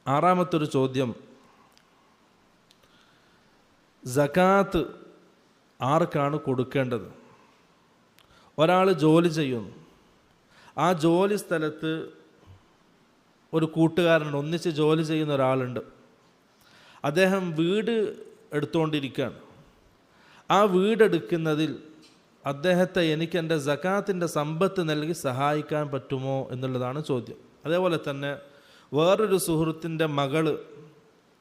ആറാമത്തൊരു ചോദ്യം, സകാത്ത് ആർക്കാണ് കൊടുക്കേണ്ടത്? ഒരാൾ ജോലി ചെയ്യുന്നു, ആ ജോലി സ്ഥലത്ത് ഒരു കൂട്ടുകാരനുണ്ട്, ഒന്നിച്ച് ജോലി ചെയ്യുന്ന ഒരാളുണ്ട്. അദ്ദേഹം വീട് എടുത്തുകൊണ്ടിരിക്കുകയാണ്. ആ വീടെടുക്കുന്നതിൽ അദ്ദേഹത്തെ എനിക്ക് എൻ്റെ സകാത്തിൻ്റെ സമ്പത്ത് നൽകി സഹായിക്കാൻ പറ്റുമോ എന്നുള്ളതാണ് ചോദ്യം. അതേപോലെ തന്നെ വേറൊരു സുഹൃത്തിൻ്റെ മകള്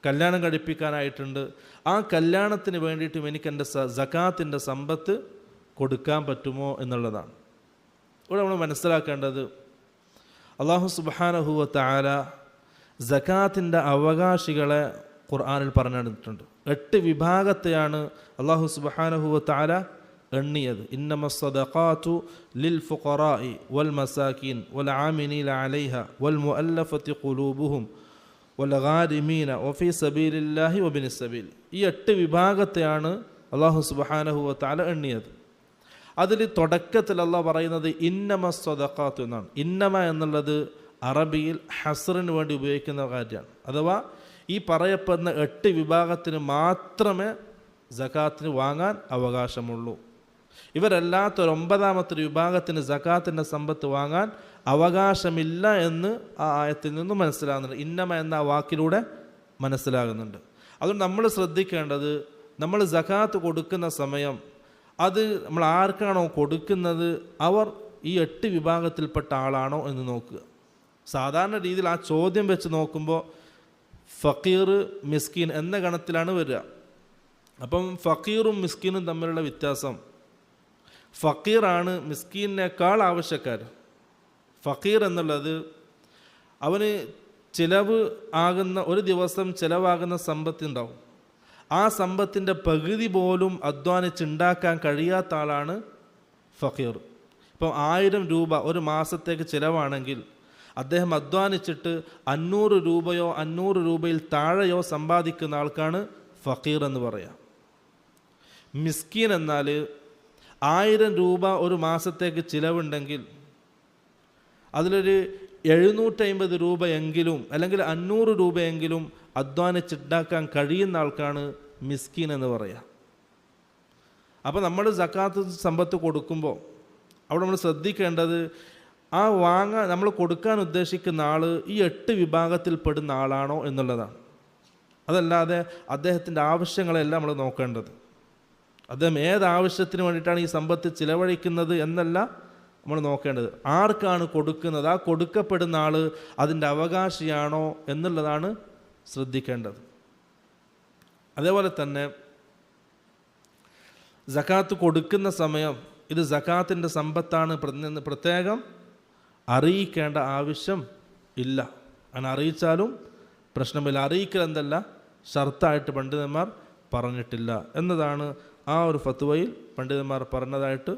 കല്യാണം കഴിപ്പിക്കാനായിട്ടുണ്ട്. ആ കല്യാണത്തിന് വേണ്ടിയിട്ടും എനിക്ക് എൻ്റെ സകാത്തിൻ്റെ സമ്പത്ത് കൊടുക്കാൻ പറ്റുമോ എന്നുള്ളതാണ്. ഇവിടെ നമ്മൾ മനസ്സിലാക്കേണ്ടത്, അല്ലാഹു സുബ്ഹാനഹു വ തആല സകാത്തിൻ്റെ അവകാശികളെ ഖുർആനിൽ പറഞ്ഞിട്ടുണ്ട്. 8 വിഭാഗത്തെയാണ് അല്ലാഹു സുബ്ഹാനഹു വ തആല എണ്ണിയത്. ഇന്നമസ്സദഖാതു ലിൽ ഫുഖറാഇ വൽ മസാകിൻ വൽ ആമിനീന അലൈഹ വൽ മുഅല്ലഫതി ഖുലൂബുഹും വൽ ഗാരിമീന വഫീ സബീലില്ലാഹി വബിനിസ് സബീൽ. ഈ 8 വിഭാഗത്തെയാണ് അല്ലാഹു സുബ്ഹാനഹു വ തആല എണ്ണിയത്. അതിൽ തുടക്കത്തിൽ അല്ലാഹ് പറയുന്നത് ഇന്നമസ്സദഖാതു എന്നാണ്. ഇന്നമ എന്നുള്ളത് അറബിയിൽ ഹസ്റിന് വേണ്ടി ഉപയോഗിക്കുന്ന കാര്യമാണ്. അഥവാ ഈ പറയപ്പെടുന്ന 8 വിഭാഗത്തിന് മാത്രമേ സകാത്തിന് വാങ്ങാൻ അവകാശമുള്ളൂ. ഇവരല്ലാത്തൊരു 9ാമത്തെ വിഭാഗത്തിന് സകാത്തിൻ്റെ സമ്പത്ത് വാങ്ങാൻ അവകാശമില്ല എന്ന് ആ ആയത്തിൽ നിന്നും മനസ്സിലാകുന്നുണ്ട്. ഇന്നമ എന്ന വാക്കിലൂടെ മനസ്സിലാകുന്നുണ്ട്. അതുകൊണ്ട് നമ്മൾ ശ്രദ്ധിക്കേണ്ടത്, നമ്മൾ സകാത്ത് കൊടുക്കുന്ന സമയം അത് നമ്മൾ ആർക്കാണോ കൊടുക്കുന്നത് അവർ ഈ 8 വിഭാഗത്തിൽപ്പെട്ട ആളാണോ എന്ന് നോക്കുക. സാധാരണ രീതിയിൽ ആ ചോദ്യം വെച്ച് നോക്കുമ്പോൾ ഫക്കീർ മിസ്കീൻ എന്ന ഗണത്തിലാണ് വരിക. അപ്പം ഫക്കീറും മിസ്കീനും തമ്മിലുള്ള വ്യത്യാസം, ഫക്കീറാണ് മിസ്കീനേക്കാൾ ആവശ്യക്കാർ. ഫക്കീർ എന്നുള്ളത് അവന് ചിലവ് ആകുന്ന, ഒരു ദിവസം ചിലവാകുന്ന സമ്പത്തുണ്ടാവും. ആ സമ്പത്തിൻ്റെ പകുതി പോലും അധ്വാനിച്ചുണ്ടാക്കാൻ കഴിയാത്ത ആളാണ് ഫക്കീർ. ഇപ്പം 1000 രൂപ ഒരു മാസത്തേക്ക് ചിലവാണെങ്കിൽ അദ്ദേഹം അധ്വാനിച്ചിട്ട് 500 രൂപയോ 500 രൂപയിൽ താഴെയോ സമ്പാദിക്കുന്ന ആൾക്കാണ് ഫക്കീർ എന്ന് പറയാം. മിസ്കീൻ എന്നാൽ 1000 രൂപ ഒരു മാസത്തേക്ക് ചിലവുണ്ടെങ്കിൽ അതിലൊരു 750 രൂപയെങ്കിലും അല്ലെങ്കിൽ 500 രൂപയെങ്കിലും അധ്വാനിച്ചുണ്ടാക്കാൻ കഴിയുന്ന ആൾക്കാണ് മിസ്കീൻ എന്ന് പറയാം. അപ്പോൾ നമ്മൾ സക്കാത്ത് സമ്പത്ത് കൊടുക്കുമ്പോൾ അവിടെ നമ്മൾ ശ്രദ്ധിക്കേണ്ടത്, ആ നമ്മൾ കൊടുക്കാൻ ഉദ്ദേശിക്കുന്ന ആൾ ഈ 8 വിഭാഗത്തിൽപ്പെടുന്ന ആളാണോ എന്നുള്ളതാണ്. അതല്ലാതെ അദ്ദേഹത്തിൻ്റെ ആവശ്യങ്ങളെല്ലാം നമ്മൾ നോക്കേണ്ടത്. അദ്ദേഹം ഏതാവശ്യത്തിന് വേണ്ടിയിട്ടാണ് ഈ സമ്പത്ത് ചിലവഴിക്കുന്നത് എന്നല്ല നമ്മൾ നോക്കേണ്ടത്. ആർക്കാണ് കൊടുക്കുന്നത്, ആ കൊടുക്കപ്പെടുന്ന ആൾ അതിൻ്റെ അവകാശിയാണോ എന്നുള്ളതാണ് ശ്രദ്ധിക്കേണ്ടത്. അതേപോലെ തന്നെ സക്കാത്ത് കൊടുക്കുന്ന സമയം ഇത് സക്കാത്തിൻ്റെ സമ്പത്താണ് പ്രത്യേകം അറിയിക്കേണ്ട ആവശ്യം ഇല്ല. അങ്ങനെ അറിയിച്ചാലും പ്രശ്നമില്ല. അറിയിക്കൽ എന്തല്ല, ഷർത്തായിട്ട് പണ്ഡിതന്മാർ പറഞ്ഞിട്ടില്ല എന്നതാണ് ആ ഒരു ഫത്വയിൽ പണ്ഡിതന്മാർ പറഞ്ഞതായിട്ട്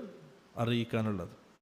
അറിയിക്കാനുള്ളത്.